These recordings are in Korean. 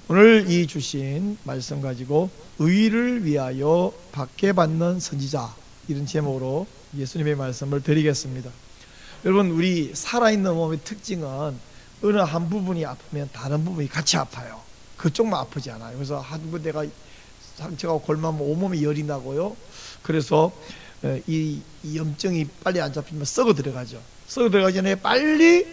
오늘 이 주신 말씀 가지고 의를 위하여 박해받는 선지자, 이런 제목으로 예수님의 말씀을 드리겠습니다. 여러분, 우리 살아있는 몸의 특징은 어느 한 부분이 아프면 다른 부분이 같이 아파요. 그쪽만 아프지 않아요. 그래서 한 군데가 상처가 골마면 온몸에 열이 나고요. 그래서 이 염증이 빨리 안 잡히면 썩어 들어가죠. 썩어 들어가기 전에 빨리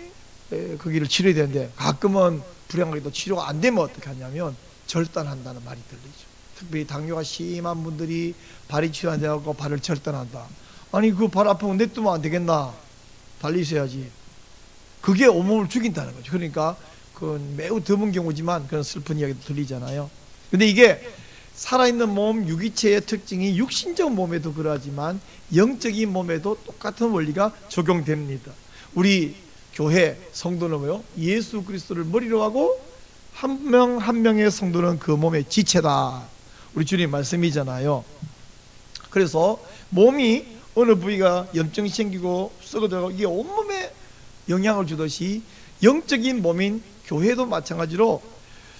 거기를 치료해야 되는데, 가끔은 불행하게도 치료가 안 되면 어떻게 하냐면 절단한다는 말이 들리죠. 특별히 당뇨가 심한 분들이 발이 치료 안 돼갖고 발을 절단한다. 아니, 그 발 아프면 냅두면 안 되겠나? 달리셔야지. 그게 온몸을 죽인다는 거죠. 그러니까 그건 매우 드문 경우지만 그런 슬픈 이야기도 들리잖아요. 근데 이게 살아있는 몸, 유기체의 특징이 육신적 몸에도 그러하지만 영적인 몸에도 똑같은 원리가 적용됩니다. 우리 교회 성도는 뭐요? 예수 그리스도를 머리로 하고 한 명 한 명의 성도는 그 몸의 지체다. 우리 주님 말씀이잖아요. 그래서 몸이 어느 부위가 염증이 생기고 썩어들어가고 이게 온몸에 영향을 주듯이 영적인 몸인 교회도 마찬가지로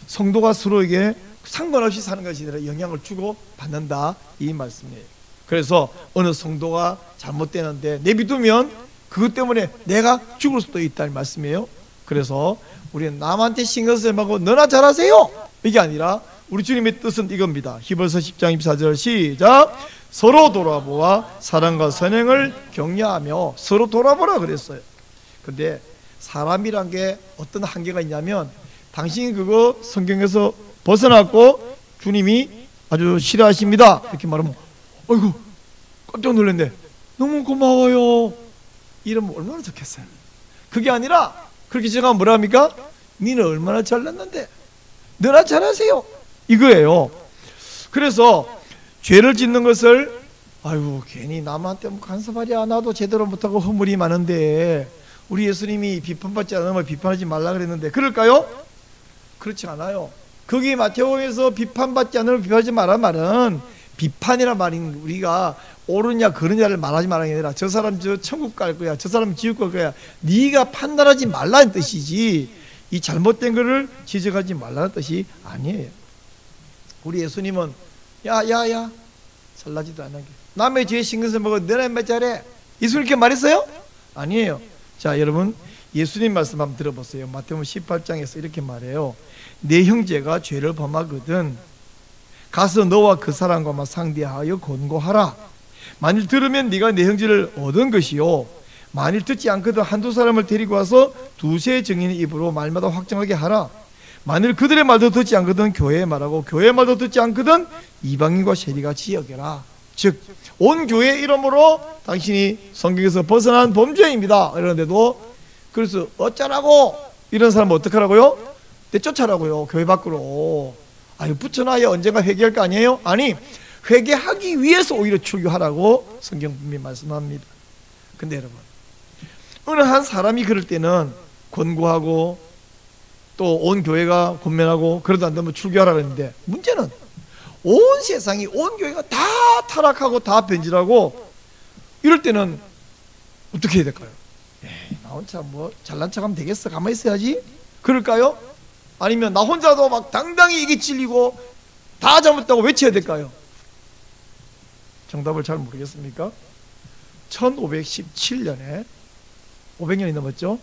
성도가 서로에게 상관없이 사는 것이 아니라 영향을 주고 받는다, 이 말씀이에요. 그래서 어느 성도가 잘못되는데 내비두면 그것 때문에 내가 죽을 수도 있다는 말씀이에요. 그래서 우리는 남한테 신경 쓰지 말고 너나 잘하세요, 이게 아니라 우리 주님의 뜻은 이겁니다. 히브리서 10장 24절 시작. 서로 돌아보아 사랑과 선행을 격려하며 서로 돌아보라 그랬어요. 근데 사람이란 게 어떤 한계가 있냐면, 당신이 그거 성경에서 벗어났고 주님이 아주 싫어하십니다 이렇게 말하면 아이고 깜짝 놀랐네, 너무 고마워요, 이러면 얼마나 좋겠어요. 그게 아니라 그렇게 생각하면 뭐라 합니까? 니는 얼마나 잘났는데 너나 잘하세요, 이거예요. 그래서 죄를 짓는 것을 아이고 괜히 남한테 뭐 간섭하랴, 나도 제대로 못하고 허물이 많은데 우리 예수님이 비판받지 않으면 비판하지 말라 그랬는데 그럴까요? 그렇지 않아요. 거기 마태복음에서 비판받지 않으면 비판하지 말란 말은 비판이란 말인, 우리가 옳으냐 그르냐를 말하지 말라는 게 아니라 저 사람 저 천국 갈 거야, 저 사람 지옥 갈 거야, 네가 판단하지 말라는 뜻이지, 이 잘못된 거를 지적하지 말라는 뜻이 아니에요. 우리 예수님은 야야야 잘나지도 않은 게 남의 죄에 신경 쓰지 말고 너네 몇 잘해, 예수님 이렇게 말했어요? 아니에요. 자, 여러분 예수님 말씀 한번 들어보세요. 마태복음 18장에서 이렇게 말해요. 내 형제가 죄를 범하거든 가서 너와 그 사람과만 상대하여 권고하라. 만일 들으면 네가 내 형제를 얻은 것이요, 만일 듣지 않거든 한두 사람을 데리고 와서 두세 증인의 입으로 말마다 확정하게 하라. 만일 그들의 말도 듣지 않거든 교회의 말하고 교회의 말도 듣지 않거든 이방인과 세리같이 여겨라. 즉 온 교회의 이름으로 당신이 성경에서 벗어난 범죄입니다 이러는데도 그래서 어쩌라고, 이런 사람은 어떻게 하라고요? 내쫓아라고요, 교회 밖으로. 아유, 붙여놔야 언젠가 회개할 거 아니에요? 아니, 회개하기 위해서 오히려 출교하라고 성경 분명히 말씀합니다. 근데 여러분, 어느 한 사람이 그럴 때는 권고하고 또 온 교회가 권면하고 그러다 안 되면 출교하라 그랬는데, 문제는 온 세상이, 온 교회가 다 타락하고 다 변질하고 이럴 때는 어떻게 해야 될까요? 에이, 나 혼자 뭐 잘난 척하면 되겠어, 가만히 있어야지, 그럴까요? 아니면 나 혼자도 막 당당히 이게 진리고 다 잘못했다고 외쳐야 될까요? 정답을 잘 모르겠습니까? 1517년에 500년이 넘었죠.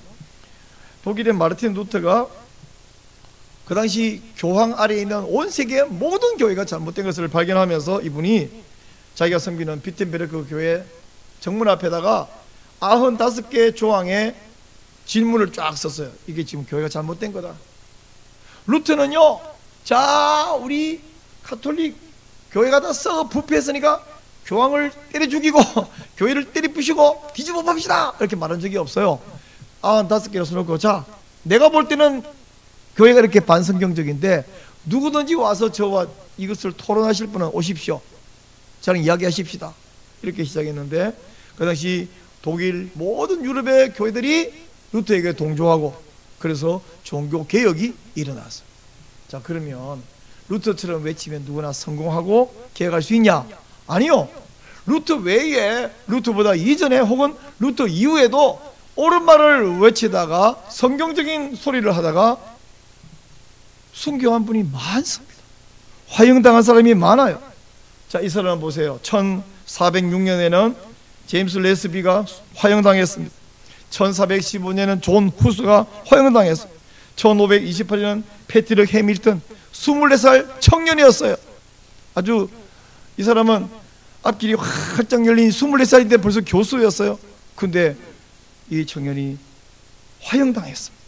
독일의 마르틴 루터가 그 당시 교황 아래에 있는 온 세계의 모든 교회가 잘못된 것을 발견하면서 이분이 자기가 섬기는 비텐베르크 교회 정문 앞에다가 95개 조항의 질문을 쫙 썼어요. 이게 지금 교회가 잘못된 거다. 루터는요, 자, 우리 가톨릭 교회가 다 썩어 부패했으니까 교황을 때려 죽이고 교회를 때려 부시고 뒤집어 봅시다 이렇게 말한 적이 없어요. 95개를 써놓고, 자, 내가 볼 때는 교회가 이렇게 반성경적인데 누구든지 와서 저와 이것을 토론하실 분은 오십시오, 저랑 이야기하십시다, 이렇게 시작했는데 그 당시 독일 모든 유럽의 교회들이 루터에게 동조하고 그래서 종교 개혁이 일어났어요. 자, 그러면 루터처럼 외치면 누구나 성공하고 개혁할 수 있냐? 아니요. 루터 외에, 루터보다 이전에 혹은 루터 이후에도 옳은 말을 외치다가 성경적인 소리를 하다가 순교한 분이 많습니다. 화형당한 사람이 많아요. 자, 이 사람 보세요. 1406년에는 제임스 레스비가 화형당했습니다. 1415년에는 존 후스가 화형당했어요. 1528년 패트릭 해밀턴 24살 청년이었어요. 아주 이 사람은 앞길이 활짝 열린 24살인데 벌써 교수였어요. 근데 이 청년이 화형당했습니다.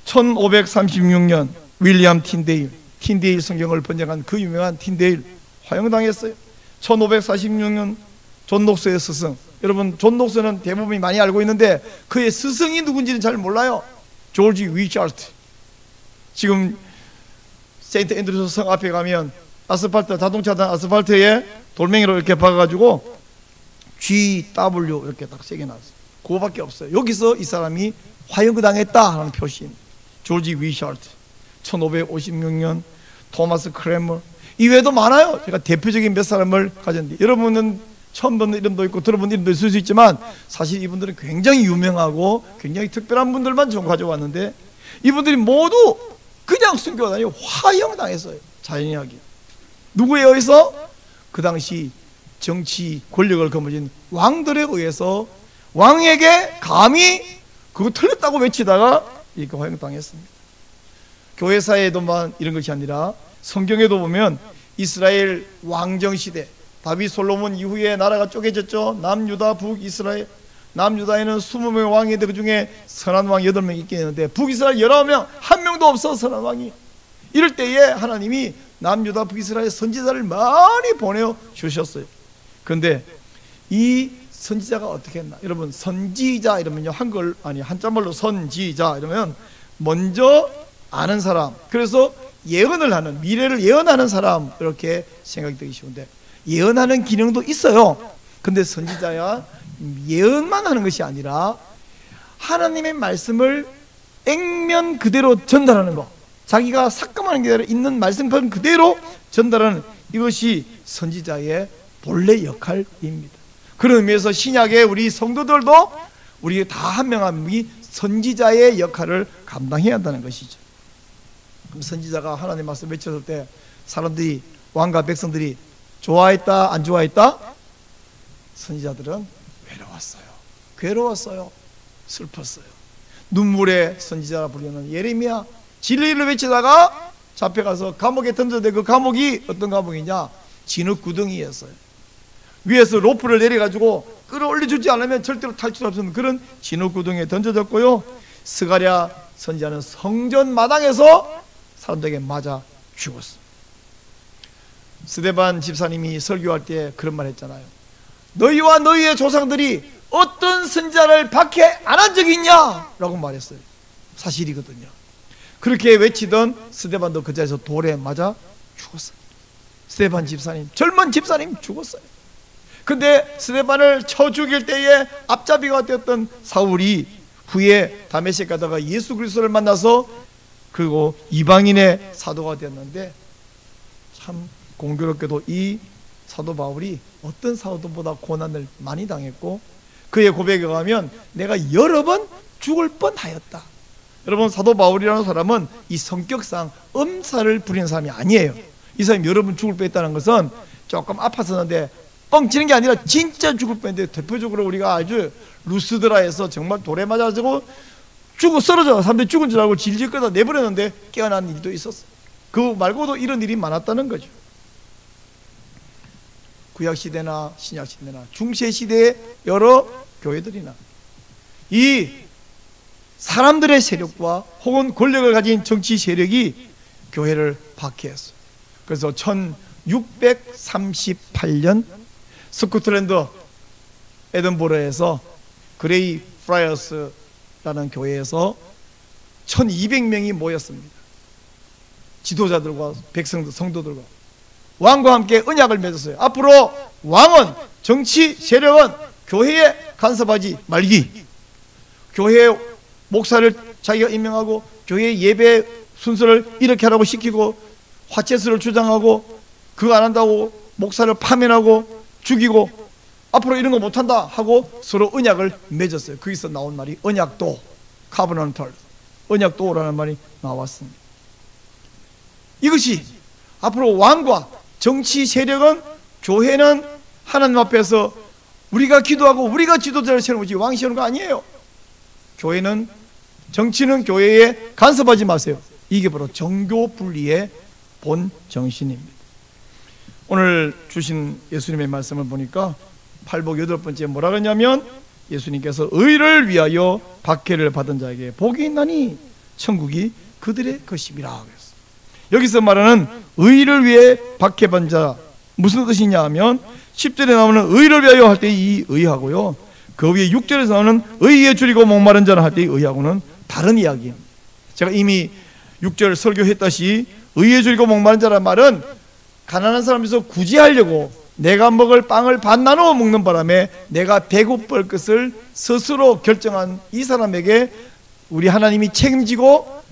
1536년 윌리엄 틴데일 성경을 번역한 그 유명한 틴데일 화형당했어요. 1546년 존 녹스의 스승, 여러분 존 녹스는 대부분이 많이 알고 있는데 그의 스승이 누군지는 잘 몰라요. 조지 위차트. 지금 세인트 앤드루스 성 앞에 가면 아스팔트, 자동차단 아스팔트에 돌멩이로 이렇게 박아가지고 GW 이렇게 딱 새겨놨어요. 그거밖에 없어요. 여기서 이 사람이 화형당했다 하는 표시입니다. 조지 위차트. 1556년 토마스 크레머. 이외에도 많아요. 제가 대표적인 몇 사람을 가졌는데 여러분은 처음 듣는 이름도 있고 들어본 이름도 있을 수 있지만 사실 이분들은 굉장히 유명하고 굉장히 특별한 분들만 좀 가져왔는데 이분들이 모두 그냥 순교가 아니고 화형당했어요. 자연하게. 누구에 의해서? 그 당시 정치 권력을 거머쥔 왕들에 의해서 왕에게 감히 그거 틀렸다고 외치다가 이렇게 화형당했습니다. 교회사에도만 이런 것이 아니라 성경에도 보면 이스라엘 왕정시대 다윗 솔로몬 이후에 나라가 쪼개졌죠. 남유다 북이스라엘. 남유다에는 20명의 왕이 있는데 그 중에 선한 왕이 8명 있긴 있는데 북이스라엘 19명 한 명도 없어. 선한 왕이. 이럴 때에 하나님이 남유다 북이스라엘 선지자를 많이 보내어 주셨어요. 그런데 이 선지자가 어떻게 했나? 여러분 선지자 이러면요 한자말로 선지자 이러면 먼저 아는 사람, 그래서 예언을 하는, 미래를 예언하는 사람 이렇게 생각이 되기 쉬운데 예언하는 기능도 있어요. 근데 선지자야 예언만 하는 것이 아니라 하나님의 말씀을 액면 그대로 전달하는 거, 자기가 삭감하는 게 아니라 있는 말씀편 그대로 전달하는 이것이 선지자의 본래 역할입니다. 그런 의미에서 신약의 우리 성도들도 우리 다 한 명 한 명이 선지자의 역할을 감당해야 한다는 것이죠. 그럼 선지자가 하나님 말씀 외쳤을 때 사람들이, 왕과 백성들이 좋아했다 안 좋아했다? 선지자들은 외로웠어요. 괴로웠어요. 슬펐어요. 눈물의 선지자라 부르는 예레미야 진리를 외치다가 잡혀가서 감옥에 던졌는데 그 감옥이 어떤 감옥이냐? 진흙 구덩이였어요. 위에서 로프를 내려가지고 끌어올려 주지 않으면 절대로 탈출 없는 그런 진흙 구덩이에 던져졌고요. 스가랴 선지자는 성전 마당에서 사람들에게 맞아 죽었어요. 스데반 집사님이 설교할 때 그런 말 했잖아요. 너희와 너희의 조상들이 어떤 선지자를 박해 안 한 적이 있냐? 라고 말했어요. 사실이거든요. 그렇게 외치던 스데반도 그 자리에서 돌에 맞아 죽었어요. 스데반 집사님, 젊은 집사님 죽었어요. 근데 스데반을 쳐 죽일 때에 앞잡이가 되었던 사울이 후에 다메섹 가다가 예수 그리스도를 만나서 그리고 이방인의 사도가 되었는데 참 공교롭게도 이 사도 바울이 어떤 사도보다 고난을 많이 당했고 그의 고백에 가면 내가 여러 번 죽을 뻔하였다. 여러분 사도 바울이라는 사람은 이 성격상 엄살을 부리는 사람이 아니에요. 이 사람이 여러 번 죽을 뻔했다는 것은 조금 아팠었는데 뻥치는 게 아니라 진짜 죽을 뻔했는데 대표적으로 우리가 아주 루스드라에서 정말 돌에 맞아가지고 쓰러져 사람들이 죽은 줄 알고 질질 끌다 내버렸는데 깨어난 일도 있었어요. 그 말고도 이런 일이 많았다는 거죠. 구약시대나 신약시대나 중세시대의 여러 교회들이나 이 사람들의 세력과 혹은 권력을 가진 정치 세력이 교회를 박해했어요. 그래서 1638년 스코틀랜드 에든버러에서 그레이 프라이어스라는 교회에서 1200명이 모였습니다. 지도자들과 백성들, 성도들과 왕과 함께 언약을 맺었어요. 앞으로 왕은, 정치 세력은 교회에 간섭하지 말기, 교회 목사를 자기가 임명하고 교회 예배 순서를 이렇게 하라고 시키고 화채수를 주장하고 그거 안 한다고 목사를 파면하고 죽이고 앞으로 이런 거 못한다 하고 서로 언약을 맺었어요. 거기서 나온 말이 언약도, 카버넌털, 언약도라는 말이 나왔습니다. 이것이 앞으로 왕과 정치 세력은, 교회는 하나님 앞에서 우리가 기도하고 우리가 지도자를 세우는 거지 왕이 세우는 거 아니에요. 교회는, 정치는 교회에 간섭하지 마세요. 이게 바로 정교 분리의 본 정신입니다. 오늘 주신 예수님의 말씀을 보니까 팔복 8번째 뭐라 그러냐면, 예수님께서 의를 위하여 박해를 받은 자에게 복이 있나니 천국이 그들의 것임이라 그랬어요. 여기서 말하는 의를 위해 박해받은 자, 무슨 뜻이냐 하면 10절에 나오는 의를 위하여 할 때 이 의하고요, 그 위에 6절에서 나오는 의에 줄이고 목마른 자를 할 때 이 의하고는 다른 이야기입니다. 제가 이미 6절 설교했다시 의에 줄이고 목마른 자란 말은 가난한 사람에서 구제하려고 내가 먹을 빵을 반 나누어 먹는 바람에 내가 배고플 것을 스스로 결정한 이 사람에게 우리 하나님이 책임지고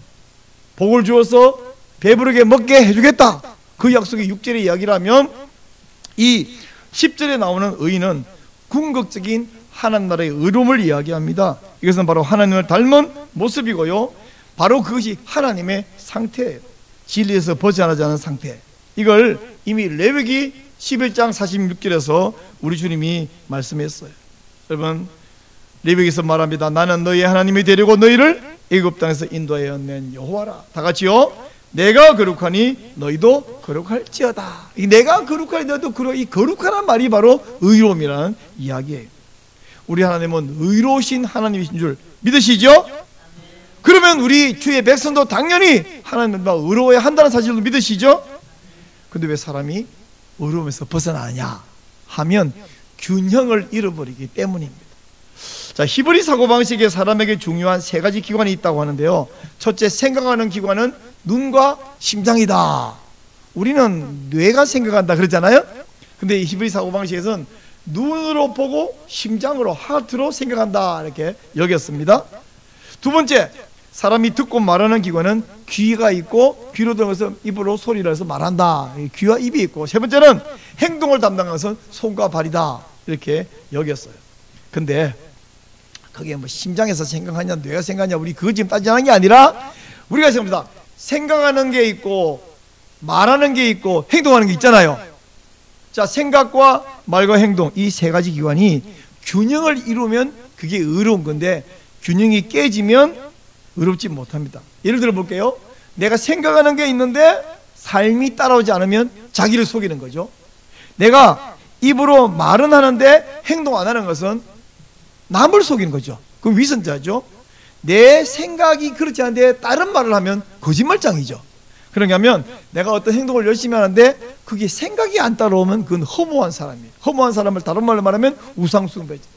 복을 주어서 배부르게 먹게 해주겠다, 그 약속이 6절의 이야기라면, 이 10절에 나오는 의는 궁극적인 하나님 나라의 의로움을 이야기합니다. 이것은 바로 하나님을 닮은 모습이고요, 바로 그것이 하나님의 상태예요. 진리에서 벗어나지 않은 상태. 이걸 이미 레위기 11장 46절에서 우리 주님이 말씀했어요. 여러분, 레위기에서 말합니다. 나는 너희의 하나님이 되려고 너희를 애굽 땅에서 인도하여 낸 여호와라. 다 같이요. 내가 거룩하니 너희도 거룩할지어다. 이 내가 거룩하니 너희도 거룩, 이 거룩하란 말이 바로 의로움이라는 이야기예요. 우리 하나님은 의로우신 하나님이신 줄 믿으시죠? 그러면 우리 주의 백성도 당연히 하나님과 의로워야 한다는 사실도 믿으시죠? 근데 왜 사람이 의로움에서 벗어나느냐 하면 균형을 잃어버리기 때문입니다. 자, 히브리 사고방식에 사람에게 중요한 3가지 기관이 있다고 하는데요, 첫째, 생각하는 기관은 눈과 심장이다. 우리는 뇌가 생각한다 그러잖아요. 근데 이 히브리 사고방식에서는 눈으로 보고 심장으로, 하트로 생각한다 이렇게 여겼습니다. 두 번째, 사람이 듣고 말하는 기관은 귀가 있고 귀로 들어서 입으로 소리를 해서 말한다. 귀와 입이 있고, 세 번째는 행동을 담당하는 것은 손과 발이다 이렇게 여겼어요. 근데 그게 뭐 심장에서 생각하냐 뇌가 생각하냐 우리 그거 지금 따지는 게 아니라, 우리가 생각합니다. 생각하는 게 있고 말하는 게 있고 행동하는 게 있잖아요. 자, 생각과 말과 행동, 이 3가지 기관이 균형을 이루면 그게 의로운 건데, 균형이 깨지면 의롭지 못합니다. 예를 들어 볼게요. 내가 생각하는 게 있는데 삶이 따라오지 않으면 자기를 속이는 거죠. 내가 입으로 말은 하는데 행동 안 하는 것은 남을 속이는 거죠. 그럼 위선자죠. 내 생각이 그렇지 않은데 다른 말을 하면 거짓말장이죠. 그러냐 하면 내가 어떤 행동을 열심히 하는데 그게 생각이 안 따라오면 그건 허무한 사람이에요. 허무한 사람을 다른 말로 말하면 우상숭배죠.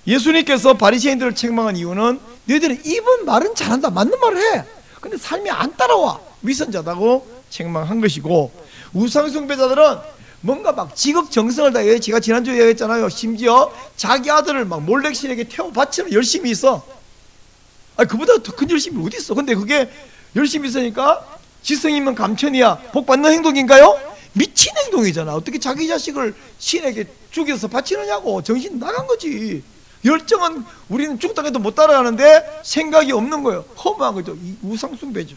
예수님께서 바리새인들을 책망한 이유는 너희들은 입은 말은 잘한다, 맞는 말을 해, 근데 삶이 안 따라와, 위선자다고 책망한 것이고, 우상숭배자들은 뭔가 막 지극정성을 다해, 제가 지난주에 얘기했잖아요. 심지어 자기 아들을 막 몰렉신에게 태워 바치는 열심히 있어. 그보다 더 큰 열심이 어디 있어. 근데 그게 열심히 있으니까 지성이면 감천이야 복 받는 행동인가요? 미친 행동이잖아. 어떻게 자기 자식을 신에게 죽여서 바치느냐고. 정신 나간 거지. 열정은 우리는 죽다 해도 못 따라가는데 생각이 없는 거예요. 허무한 거죠. 이 우상숭배죠.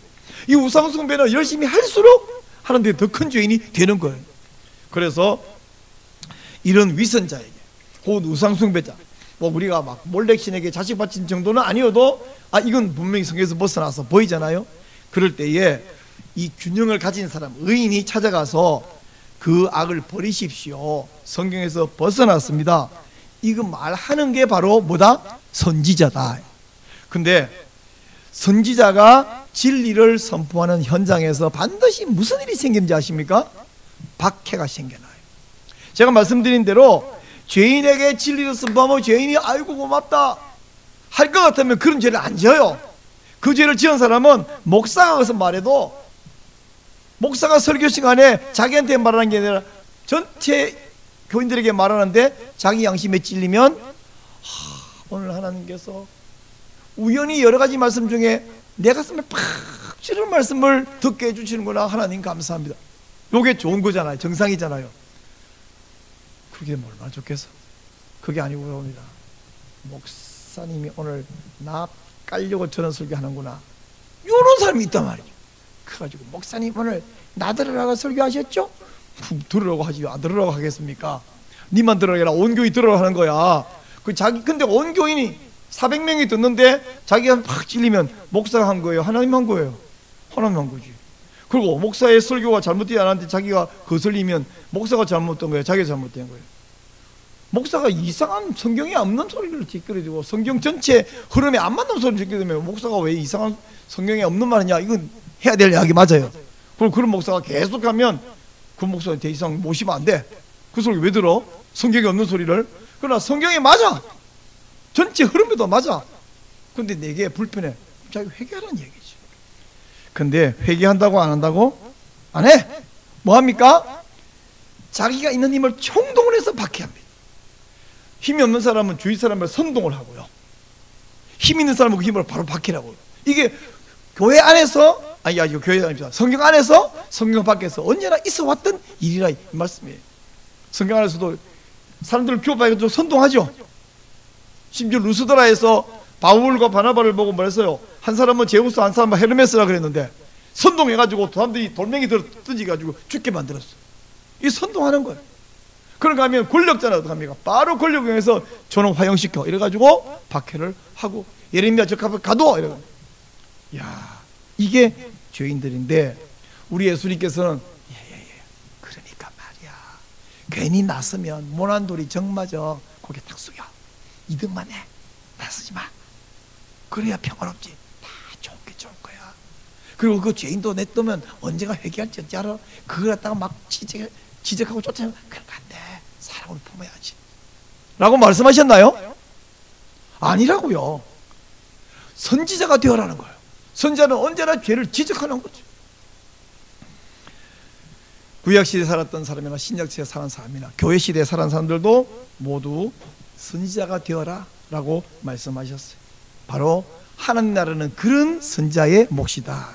이 우상숭배는 열심히 할수록 하는데 더 큰 죄인이 되는 거예요. 그래서 이런 위선자에게, 혹은 우상숭배자, 뭐 우리가 막 몰렉신에게 자식 바친 정도는 아니어도 이건 분명히 성경에서 벗어나서 보이잖아요. 그럴 때에 이 균형을 가진 사람, 의인이 찾아가서 그 악을 버리십시오. 성경에서 벗어났습니다. 이거 말하는 게 바로 뭐다? 선지자다. 근데 선지자가 진리를 선포하는 현장에서 반드시 무슨 일이 생기는지 아십니까? 박해가 생겨나요. 제가 말씀드린 대로 죄인에게 진리를 선포하면 죄인이 아이고 고맙다 할 것 같으면 그런 죄를 안 지어요. 그 죄를 지은 사람은 목사가 가서 말해도, 목사가 설교 시간에 자기한테 말하는 게 아니라 전체 교인들에게 말하는데 자기 양심에 찔리면 오늘 하나님께서 우연히 여러 가지 말씀 중에 내 가슴에 팍 찌르는 말씀을 듣게 해주시는구나, 하나님 감사합니다. 요게 좋은 거잖아요. 정상이잖아요. 그게 얼마나 좋겠어. 그게 아니고 봅니다. 목사님이 오늘 나 깔려고 저런 설교하는구나, 요런 사람이 있단 말이죠. 그래가지고 목사님 오늘 나 들으라고 설교하셨죠? 들으라고 하지 안 들으라고 하겠습니까? 니만 들으라 온 교회 들으라고 하는 거야. 근데 온 교인이 400명이 듣는데 자기가 막 찔리면 목사가 한 거예요? 하나님 한 거예요? 하나님 한 거지. 그리고 목사의 설교가 잘못되지 않았는데 자기가 거슬리면 목사가 잘못된 거예요? 자기가 잘못된 거예요? 목사가 이상한 성경에 없는 소리를 뒷거려주고 성경 전체 흐름에 안 맞는 소리를 뒷거려주면 목사가 왜 이상한 성경에 없는 말이냐, 이건 해야 될 이야기 맞아요. 그리고 그런 목사가 계속하면 그 목사는 더 이상 모시면 안 돼. 그 소리 왜 들어? 성경에 없는 소리를. 그러나 성경에 맞아. 전체 흐름에도 맞아. 근데 내게 불편해. 자기 회개하라는 얘기지. 근데 회개한다고 안 한다고? 안 해. 뭐합니까? 자기가 있는 힘을 총동을 해서 박해합니다. 힘이 없는 사람은 주위 사람을 선동을 하고요, 힘 있는 사람은 그 힘을 바로 박해라고요. 이게 교회 안에서, 아니 교회 아닙니다, 성경 안에서 성경 밖에서 언제나 있어 왔던 일이라 이 말씀이에요. 성경 안에서도 사람들을 규합해서 선동하죠. 심지어 루스드라에서 바울과 바나바를 보고 말했어요. 한 사람은 제우스, 한 사람은 헤르메스라 그랬는데 선동해가지고 사람들이 돌멩이 던지가지고 죽게 만들었어. 이 선동하는 거예요. 그런가 하면 권력자는 어떡합니까? 바로 권력을 이용해서 저는 화형시켜 이래가지고 박해를 하고, 예레미야 저 앞에 가둬 이래가지고. 야, 이게 죄인들인데 우리 예수님께서는 그러니까 말이야, 괜히 나서면 모난 돌이 정맞아 고개 탁 숙여, 이득만 해, 나서지 마. 그래야 평화롭지. 다 좋은 게 좋은 거야. 그리고 그 죄인도 냈더면 언제가 회개할지 어찌 알아? 그걸 갖다가 막 지적하고 쫓아내면 그런 거 안 돼. 사랑으로 품어야지 라고 말씀하셨나요? 아니라고요. 선지자가 되어라는 거예요. 선지자는 언제나 죄를 지적하는 거죠. 구약시대에 살았던 사람이나 신약시대에 살았던 사람이나 교회시대에 살았던 사람들도 모두 선지자가 되어라 라고 말씀하셨어요. 바로 하나님 나라는 그런 선지자의 몫이다.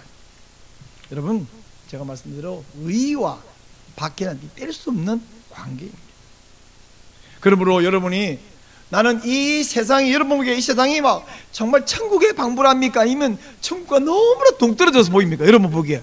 여러분, 제가 말씀드린 의와 박해는 뗄 수 없는 관계입니다. 그러므로 여러분이 나는 이 세상이, 여러분 보기에 이 세상이 막 정말 천국의 방불합니까? 아니면 천국과 너무나 동떨어져서 보입니까? 여러분 보기에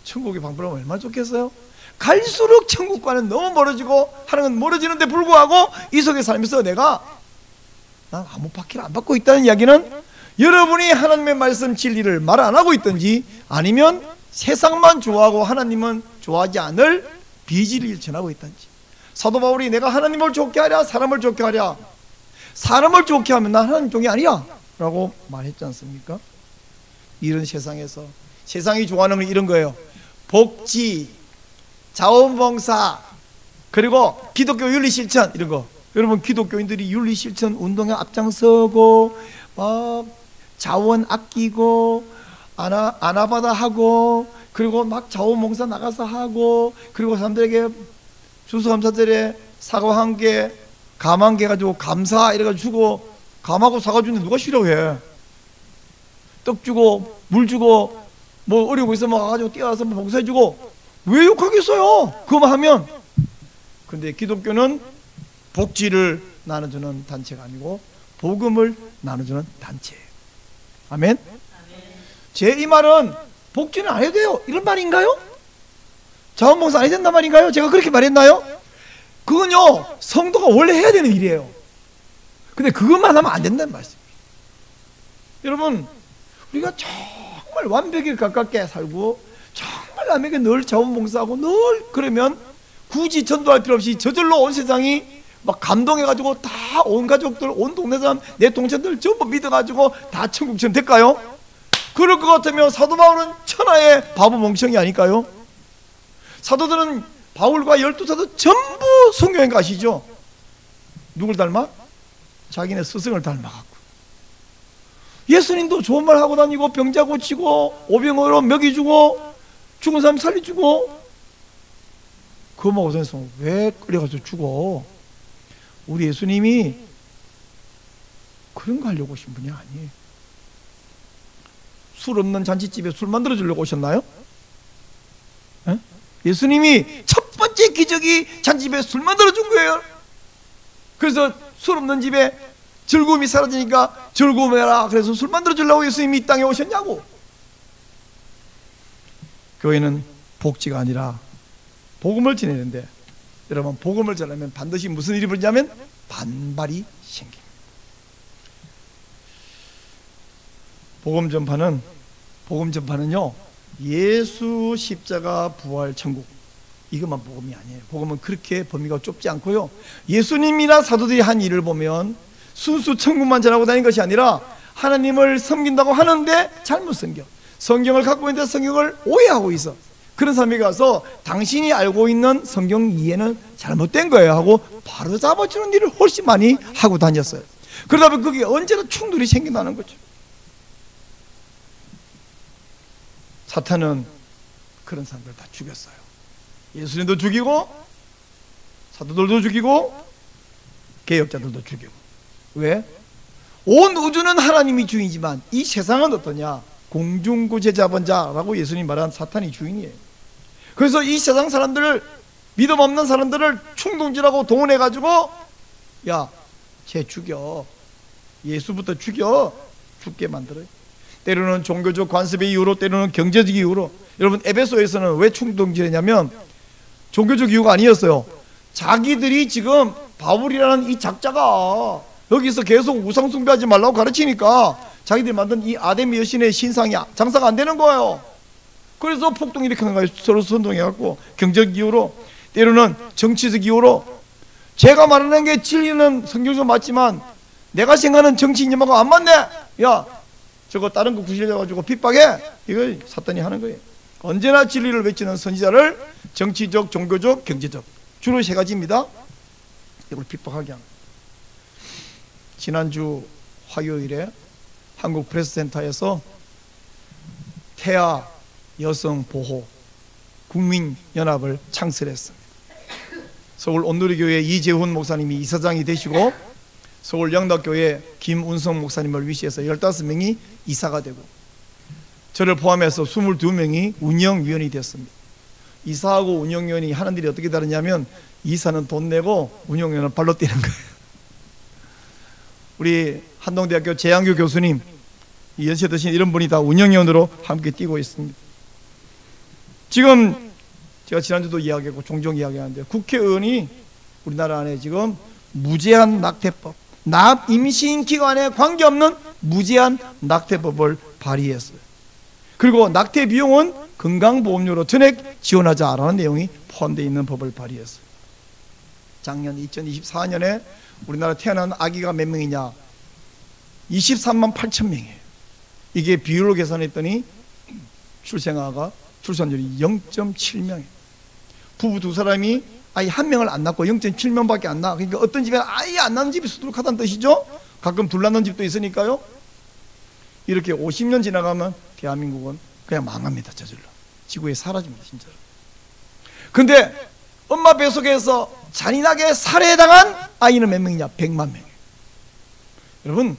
천국의 방불하면 얼마나 좋겠어요? 갈수록 천국과는 너무 멀어지고 하나님은 멀어지는데 불구하고 이 속에 살면서 난 아무 박해를 안 받고 있다는 이야기는 여러분이 하나님의 말씀 진리를 말 안 하고 있든지, 아니면 세상만 좋아하고 하나님은 좋아하지 않을 비진리를 전하고 있든지. 사도 바울이 내가 하나님을 좋게 하랴 사람을 좋게 하랴, 사람을 좋게 하면 난 하나님 종이 아니야 라고 말했지 않습니까? 이런 세상에서 세상이 좋아하는 건 이런 거예요. 복지, 자원봉사, 그리고 기독교 윤리실천, 이런 거. 여러분, 기독교인들이 윤리실천 운동에 앞장서고 막 자원 아끼고 아나바다 하고, 그리고 막 자원봉사 나가서 하고, 그리고 사람들에게 추수감사절에 사과 한 개, 감 한 개 가지고 감사 이래가지고 주고, 감하고 사과 주는데 누가 싫어해? 떡 주고 물 주고 뭐 어려운 거 있으면 와가지고 뛰어와서 봉사해주고, 왜 욕하겠어요? 그거만 하면. 근데 기독교는 복지를 나눠주는 단체가 아니고 복음을 나눠주는 단체예요. 아멘? 제 이 말은 복지는 안 해도 돼요 이런 말인가요? 자원봉사 안 해야 된단 말인가요? 제가 그렇게 말했나요? 그건요, 성도가 원래 해야 되는 일이에요. 근데 그것만 하면 안 된다는 말씀이에요. 여러분, 우리가 정말 완벽에 가깝게 살고 정말 남에게 늘 자원봉사하고 늘 그러면 굳이 전도할 필요 없이 저절로 온 세상이 막 감동해가지고 다 온 가족들, 온 동네 사람, 내 동생들 전부 믿어가지고 다 천국처럼 될까요? 그럴 것 같으면 사도 바울은 천하의 바보 멍청이 아닐까요? 사도들은 바울과 12사도 전부 성경에 가시죠. 누굴 닮아? 자기네 스승을 닮아갖고. 예수님도 좋은 말 하고 다니고 병자 고치고 오병이로 먹이주고 죽은 사람 살려주고, 그거 먹어서 왜 끌려가서 죽어? 우리 예수님이 그런 거 하려고 오신 분이 아니에요. 술 없는 잔치집에 술 만들어 주려고 오셨나요? 에? 예수님이 첫 번째 기적이 잔치집에 술 만들어 준 거예요. 그래서 술 없는 집에 즐거움이 사라지니까 즐거움해라, 그래서 술 만들어 주려고 예수님이 이 땅에 오셨냐고. 교회는 복지가 아니라 복음을 전하는데, 여러분, 복음을 전하면 반드시 무슨 일이 벌어지냐면 반발이 생깁니다. 복음 전파는요, 예수 십자가 부활 천국, 이것만 복음이 아니에요. 복음은 그렇게 범위가 좁지 않고요, 예수님이나 사도들이 한 일을 보면 순수 천국만 전하고 다니는 것이 아니라 하나님을 섬긴다고 하는데 잘못 섬겨, 성경을 갖고 있는데 성경을 오해하고 있어. 그런 사람이 가서 당신이 알고 있는 성경 이해는 잘못된 거예요 하고 바로 잡아주는 일을 훨씬 많이 하고 다녔어요. 그러다 보면 그게 언제나 충돌이 생긴다는 거죠. 사탄은 그런 사람들 다 죽였어요. 예수님도 죽이고 사도들도 죽이고 개혁자들도 죽이고. 왜? 온 우주는 하나님이 주인이지만 이 세상은 어떠냐? 공중구제자본자라고 예수님 말한 사탄이 주인이에요. 그래서 이 세상 사람들을, 믿음 없는 사람들을 충동질하고 동원해가지고, 야, 쟤 죽여, 예수부터 죽게 만들어요. 때로는 종교적 관습의 이유로, 때로는 경제적 이유로. 여러분, 에베소에서는 왜 충동질했냐면 종교적 이유가 아니었어요. 자기들이 지금 바울이라는 이 작자가 여기서 계속 우상 숭배하지 말라고 가르치니까 자기들이 만든 이 아데미 여신의 신상이 장사가 안 되는 거예요. 그래서 폭동이 일으키는 거예요. 서로 선동해갖고. 경제적 이유로, 때로는 정치적 이유로. 제가 말하는 게 진리는 성경적 맞지만 내가 생각하는 정치인님하고 안 맞네, 야 저거 다른 거 구실해가지고 핍박해, 이거 사탄이 하는 거예요. 언제나 진리를 외치는 선지자를 정치적, 종교적, 경제적, 주로 세 가지입니다. 이걸 핍박하게 하는. 지난주 화요일에 한국 프레스센터에서 태아 여성 보호 국민연합을 창설했습니다. 서울 온누리교회 이재훈 목사님이 이사장이 되시고, 서울 영락교회 김운성 목사님을 위시해서 15명이 이사가 되고, 저를 포함해서 22명이 운영위원이 됐습니다. 이사하고 운영위원이 하는 일이 어떻게 다르냐면, 이사는 돈 내고 운영위원은 발로 뛰는 거예요. 우리 한동대학교 재양규 교수님, 연세 드신 이런 분이 다 운영위원으로 함께 뛰고 있습니다. 지금 제가 지난주도 이야기하고 종종 이야기하는데, 국회의원이 우리나라 안에 지금 무제한 낙태법, 임신기간에 관계없는 무제한 낙태법을 발의했어요. 그리고 낙태 비용은 건강보험료로 전액 지원하자라는 내용이 포함되어 있는 법을 발의했어요. 작년 2024년에 우리나라 태어난 아기가 몇 명이냐? 23만 8천 명이에요. 이게 비율로 계산했더니 출산율이 0.7명이에요. 부부 두 사람이 아이 한 명을 안 낳고 0.7명밖에 안 낳아. 그러니까 어떤 집에 아예 안 낳는 집이 수두룩하다는 뜻이죠. 가끔 둘 낳는 집도 있으니까요. 이렇게 50년 지나가면 대한민국은 그냥 망합니다. 저절로 지구에 사라집니다, 진짜로. 근데 엄마 뱃속에서 잔인하게 살해당한 아이는 몇 명이냐? 100만 명이에요. 여러분,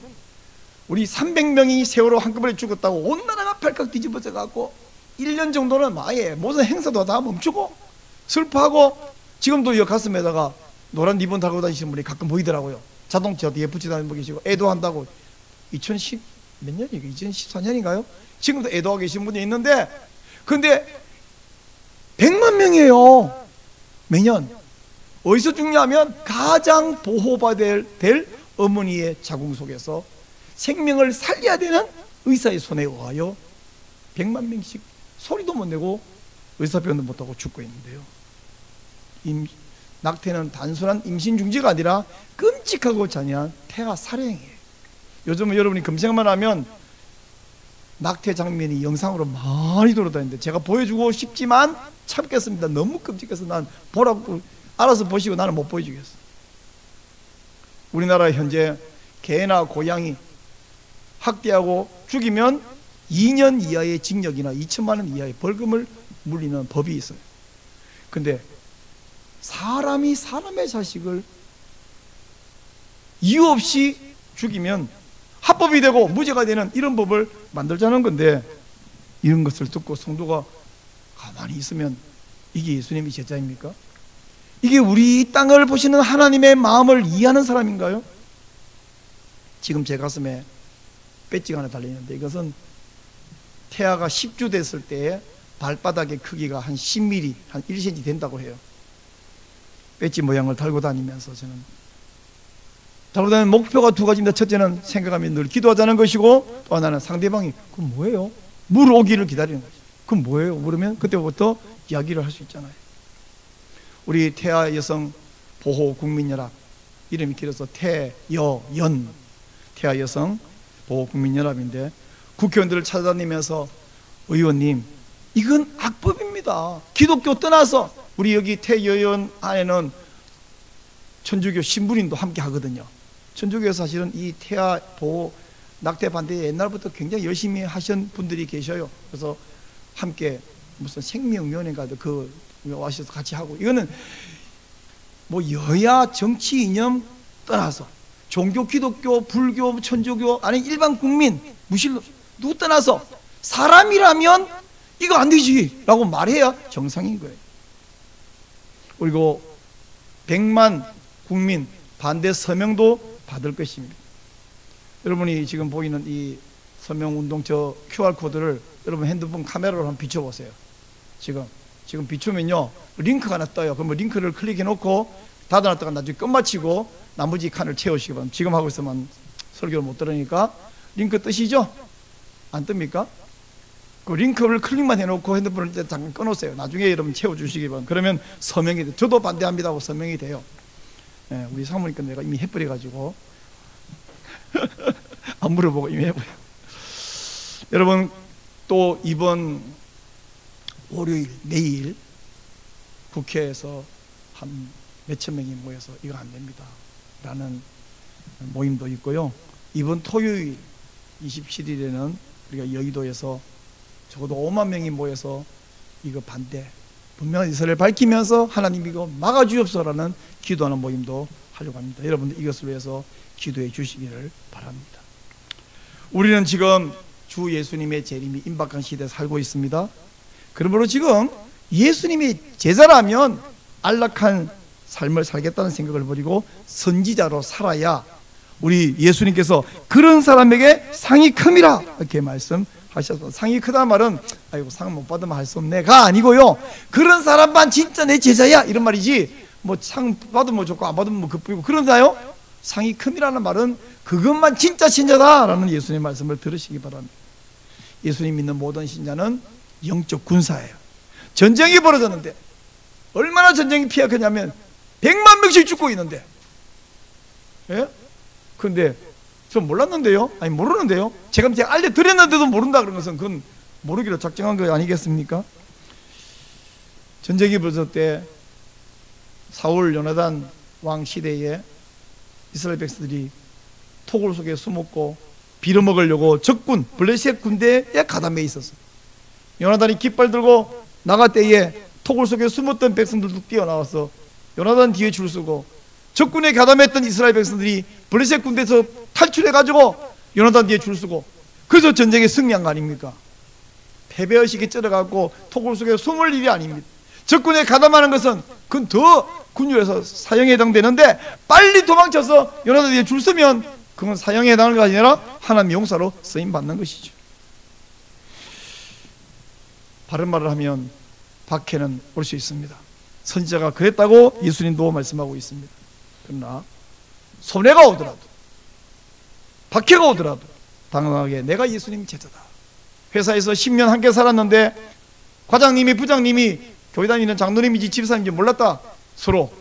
우리 300명이 세월호 한꺼번에 죽었다고 온 나라가 발칵 뒤집어져 갖고 1년 정도는 아예 모든 행사도 다 멈추고 슬퍼하고, 지금도 이 가슴에다가 노란 리본 달고 다니시는 분이 가끔 보이더라고요. 자동차 뒤에 붙이다니는 분 계시고, 애도한다고. 2010 몇 년이에요? 2014년인가요? 지금도 애도하고 계신 분이 있는데, 근데 100만 명이에요, 매년. 어디서 죽냐면 가장 보호받아야 될 어머니의 자궁 속에서 생명을 살려야 되는 의사의 손에 의하여 100만 명씩 소리도 못 내고 의사표현도 못하고 죽고 있는데요. 낙태는 단순한 임신 중지가 아니라 끔찍하고 잔인한 태아 살해행위예요. 요즘은 여러분이 검색만 하면 낙태 장면이 영상으로 많이 돌아다니는데, 제가 보여주고 싶지만 참겠습니다. 너무 끔찍해서 난 보라고, 알아서 보시고 나는 못 보여주겠어. 우리나라 현재 개나 고양이 학대하고 죽이면 2년 이하의 징역이나 2천만 원 이하의 벌금을 물리는 법이 있어요. 근데 사람이 사람의 자식을 이유 없이 죽이면 합법이 되고 무죄가 되는 이런 법을 만들자는 건데, 이런 것을 듣고 성도가 가만히 있으면 이게 예수님이 제자입니까? 이게 우리 땅을 보시는 하나님의 마음을 이해하는 사람인가요? 지금 제 가슴에 배지가 하나 달려있는데, 이것은 태아가 10주 됐을 때에 발바닥의 크기가 한 10mm, 한 1cm 된다고 해요. 배지 모양을 달고 다니면서 저는 달고 다니는 목표가 두 가지입니다. 첫째는 생각하면 늘 기도하자는 것이고, 또 하나는 상대방이 그건 뭐예요? 물오기를 기다리는 거죠. 그건 뭐예요? 물으면 그때부터 이야기를 할 수 있잖아요. 우리 태아 여성 보호 국민연합, 이름이 길어서 태여연, 태아 여성 보호 국민연합인데, 국회의원들을 찾아다니면서 의원님, 이건 악법입니다. 기독교 떠나서, 우리 여기 태여연 안에는 천주교 신부님도 함께 하거든요. 천주교에서 사실은 이 태아 보호 낙태 반대에 옛날부터 굉장히 열심히 하신 분들이 계셔요. 그래서 함께 무슨 생명위원회인가 그 와셔서 같이 하고, 이거는 뭐 여야 정치 이념 떠나서 종교, 기독교, 불교, 천주교 아니 일반 국민, 무신론 누구 떠나서 사람이라면 이거 안 되지 라고 말해야 정상인 거예요. 그리고 100만 국민 반대 서명도 받을 것입니다. 여러분이 지금 보이는 이 서명운동 저 QR코드를 여러분 핸드폰 카메라로 한번 비춰보세요. 지금 비추면요 링크가 하나 떠요. 그러면 링크를 클릭해 놓고 닫아놨다가 나중에 끝마치고 나머지 칸을 채우시기 바랍니다. 지금 하고 있으면 설교를 못 들으니까 링크 뜨시죠? 안 뜹니까? 그 링크를 클릭만 해놓고 핸드폰을 잠깐 꺼놓으세요. 나중에 여러분 채워주시기 바랍니다. 그러면 서명이 돼요. 저도 반대합니다 하고 서명이 돼요. 네, 우리 사모님께 내가 이미 해버려가지고 안 물어보고 이미 해버려. 여러분, 또 이번 월요일 내일 국회에서 한 몇천 명이 모여서 이거 안 됩니다 라는 모임도 있고요. 이번 토요일 27일에는 우리가 여의도에서 적어도 5만 명이 모여서 이거 반대, 분명한 의사를 밝히면서 하나님 이거 막아주옵소서라는 기도하는 모임도 하려고 합니다. 여러분들 이것을 위해서 기도해 주시기를 바랍니다. 우리는 지금 주 예수님의 재림이 임박한 시대에 살고 있습니다. 그러므로 지금 예수님이 제자라면 안락한 삶을 살겠다는 생각을 버리고 선지자로 살아야 우리 예수님께서 그런 사람에게 상이 큼이라 이렇게 말씀하셨습니다. 상이 크다는 말은 아이고 상 못 받으면 할 수 없네가 아니고요, 그런 사람만 진짜 내 제자야 이런 말이지, 뭐 상 받으면 좋고 안 받으면 뭐 급부이고 그런가요? 상이 큼이라는 말은 그것만 진짜 신자다라는 예수님의 말씀을 들으시기 바랍니다. 예수님 믿는 모든 신자는 영적 군사예요. 전쟁이 벌어졌는데 얼마나 전쟁이 피약하냐면 100만 명씩 죽고 있는데, 예? 그런데 저 몰랐는데요? 아니 모르는데요? 제가 알려드렸는데도 모른다 그런 것은 그건 모르기로 작정한 거 아니겠습니까? 전쟁이 벌어졌을 때 사울 요나단 왕 시대에 이스라엘 백성들이 토굴 속에 숨었고 빌어먹으려고 적군 블레셋 군대에 가담해 있었어요. 요나단이 깃발 들고 나갈 때에 토굴 속에 숨었던 백성들도 뛰어나와서 요나단 뒤에 줄 서고, 적군에 가담했던 이스라엘 백성들이 블레셋 군대에서 탈출해가지고 요나단 뒤에 줄 서고, 그래서 전쟁에 승리한 거 아닙니까? 패배의식에 쩔어갖고 토굴 속에 숨을 일이 아닙니다. 적군에 가담하는 것은 그건 더 군유에서 사형에 해당되는데, 빨리 도망쳐서 요나단 뒤에 줄 서면 그건 사형에 해당하는 게 아니라 하나님의 용사로 쓰임받는 것이죠. 바른 말을 하면 박해는 올 수 있습니다. 선지자가 그랬다고 예수님도 말씀하고 있습니다. 그러나 손해가 오더라도, 박해가 오더라도 당당하게 내가 예수님 제자다. 회사에서 10년 함께 살았는데 과장님이 부장님이 교회 다니는 장로님인지 집사님인지 몰랐다, 서로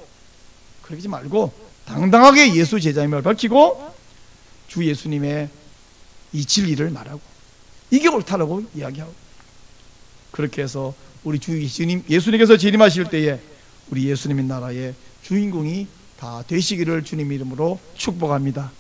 그러지 말고 당당하게 예수 제자임을 밝히고 주 예수님의 이 진리를 말하고 이게 옳다라고 이야기하고, 그렇게 해서 우리 주 예수님께서 재림하실 때에 우리 예수님의 나라의 주인공이 다 되시기를 주님 이름으로 축복합니다.